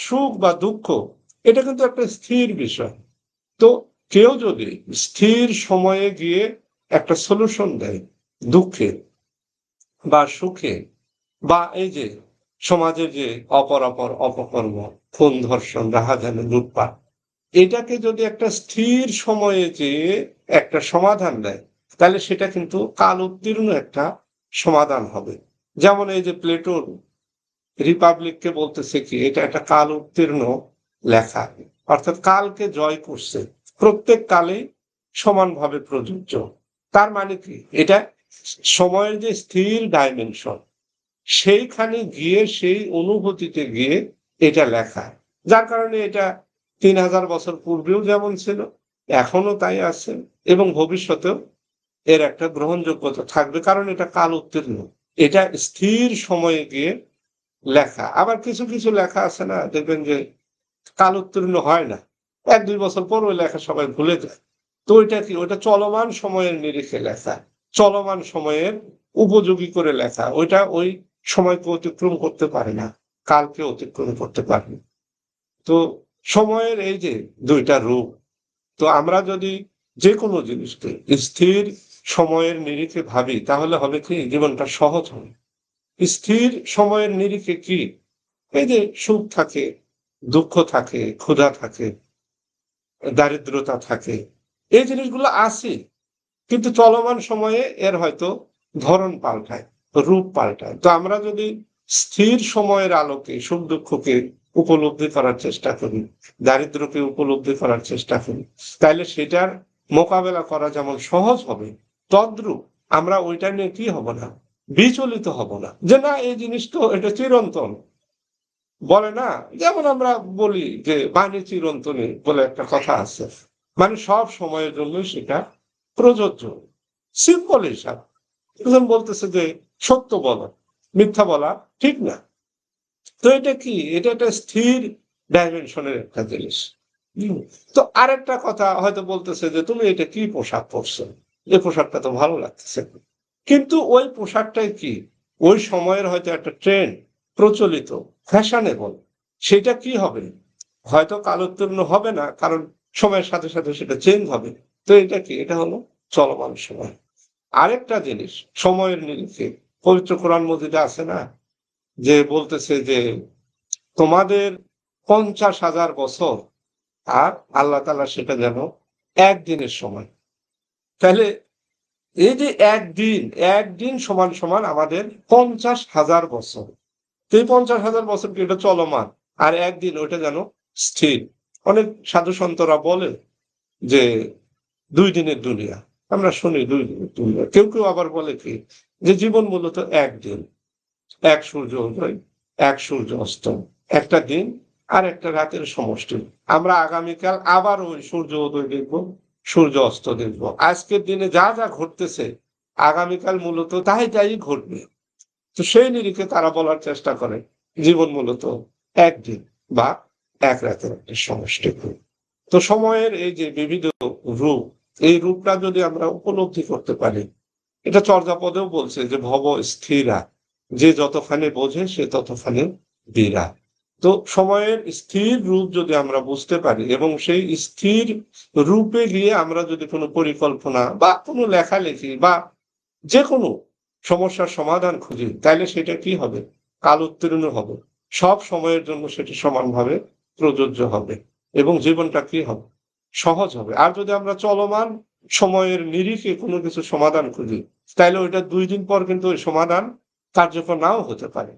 সুখ বা দুঃখ এটা কিন্তু একটা স্থির বিষয়। তো কেউ যদি স্থির সময়ে গিয়ে একটা সলিউশন দেয় দুঃখে বা সুখে, বা এই যে সমাজের যে অপরাপর অপকর্ম, খুন ধর্ষণ রাহাজানি লুটপাট, এটাকে যদি একটা স্থির সময়ে যে একটা সমাধান দেয়, তাহলে সেটা কিন্তু কাল উত্তীর্ণ একটা সমাধান হবে। যেমন এই যে প্লেটোর রিপাবলিককে বলতেছে কি, এটা একটা কাল উত্তীর্ণ লেখা, অর্থাৎ কালকে জয় করছে, প্রত্যেক কালেই সমানভাবে প্রযোজ্য। তার মানে কি, এটা সময়ের যে স্থির ডাইমেনশন, সেইখানে গিয়ে সেই অনুভূতিতে গিয়ে এটা লেখা, যার কারণে এটা 3000 বছর পূর্বেও যেমন ছিল, এখনো তাই আছে, এবং ভবিষ্যতেও এর একটা গ্রহণযোগ্যতা থাকবে, কারণ এটা কাল উত্তীর্ণ, এটা স্থির সময়ে গিয়ে লেখা। আবার কিছু কিছু লেখা আছে না, দেখবেন যে কাল উত্তীর্ণ হয় না, 1-2 বছর পর ওই লেখা সবাই ভুলে যায়। তো ওইটা কি, ওইটা চলমান সময়ের নিরিখে লেখা, চলমান সময়ের উপযোগী করে লেখা, ওইটা ওই সময়কে অতিক্রম করতে পারে না, কালকে অতিক্রম করতে পারে না। তো সময়ের এই যে দুইটা রূপ, তো আমরা যদি যে কোনো জিনিসকে স্থির সময়ের নিরিখে ভাবি, তাহলে হবে কি, জীবনটা সহজ হবে। স্থির সময়ের নিরিখে কি, এই যে সুখ থাকে, দুঃখ থাকে, ক্ষুধা থাকে, দারিদ্রতা থাকে, এই জিনিসগুলো আছে, কিন্তু চলমান সময়ে এর হয়তো ধরন পাল্টায়, রূপ পাল্টায়। তো আমরা যদি স্থির সময়ের আলোকে সুখ দুঃখকে উপলব্ধি করার চেষ্টা করি, দারিদ্রকে উপলব্ধি করার চেষ্টা করি, তাহলে সেটার মোকাবেলা করা যেমন সহজ হবে, তদ্রূপ আমরা ওইটা নিয়ে কি হব না, বিচলিত হব না, যে না এই জিনিস তো এটা চিরন্তন, বলে না, যেমন আমরা বলি যে বাণী চিরন্তনী বলে একটা কথা আছে, মানে সব সময়ের জন্য সেটা প্রযোজ্য। সিম্পল হিসাব। এখন বলতেছে যে সত্য বলা, মিথ্যা বলা ঠিক না। তো এটা কি, এটা একটা স্থির ডাইমেনশনের একটা জিনিস। হম। তো আরেকটা কথা হয়তো বলতেছে যে তুমি এটা কি পোশাক পরছো, এই পোশাকটা তো ভালো লাগতেছে, কিন্তু ওই পোশাকটাই কি, ওই সময়ের হয়তো একটা ট্রেন্ড, প্রচলিত, ফ্যাশনেবল, সেটা কি হবে, হয়তো কালোত্তীর্ণ হবে না, কারণ সময়ের সাথে সাথে সেটা চেঞ্জ হবে। তো এটা কি, এটা হলো চলমান সময়। আরেকটা জিনিস সময়ের নিরিখে, পবিত্র কোরআন মজিদে আছে না, যে বলতেছে যে তোমাদের 50,000 বছর, আর আল্লাহ তাআলা সেটা যেন একদিনের সময়। তাহলে এই যে একদিন, একদিন সমান সমান আমাদের 50,000 বছর। তো এই 50,000 বছর কি, এটা চলমান, আর একদিন ওইটা যেন স্থির। অনেক সাধু সন্তরা বলে যে 2 দিনের দুনিয়া, আমরা শুনি 2 দিনের দুনিয়া। কেউ কেউ আবার বলে কি, যে জীবন মূলত একদিন, এক সূর্য উদয়, এক সূর্য অস্ত, একটা দিন আর একটা রাতের সমষ্টি। আমরা আগামীকাল আবার ওই সূর্য উদয় দেখব, সূর্য অস্ত দেখব। আজকের দিনে যা যা ঘটতেছে, আগামীকাল মূলত তাই তাই ঘটবে। তো সেই নিরিখে তারা বলার চেষ্টা করে জীবন মূলত একদিন বা এক রাতের একটা সমষ্টি। তো সময়ের এই যে বিবিধ রূপ, এই রূপটা যদি আমরা উপলব্ধি করতে পারি, এটা চর্যাপদেও বলছে যে ভব স্থিরা, যে যতখানি বোঝে সে ততখানি বীরা। তো সময়ের স্থির রূপ যদি আমরা বুঝতে পারি, এবং সেই স্থির রূপে গিয়ে আমরা যদি কোনো পরিকল্পনা বা কোনো লেখালেখি বা যে কোনো সমস্যার সমাধান খুঁজি, তাইলে সেটা কি হবে, কাল উত্তীর্ণ হবে, সব সময়ের জন্য সেটা সমানভাবে প্রযোজ্য হবে, এবং জীবনটা কি হবে, সহজ হবে। আর যদি আমরা চলমান সময়ের নিরিখে কোনো কিছু সমাধান খুঁজি, তাইলে ওইটা 2 দিন পর কিন্তু ওই সমাধান কার্যকর নাও হতে পারে।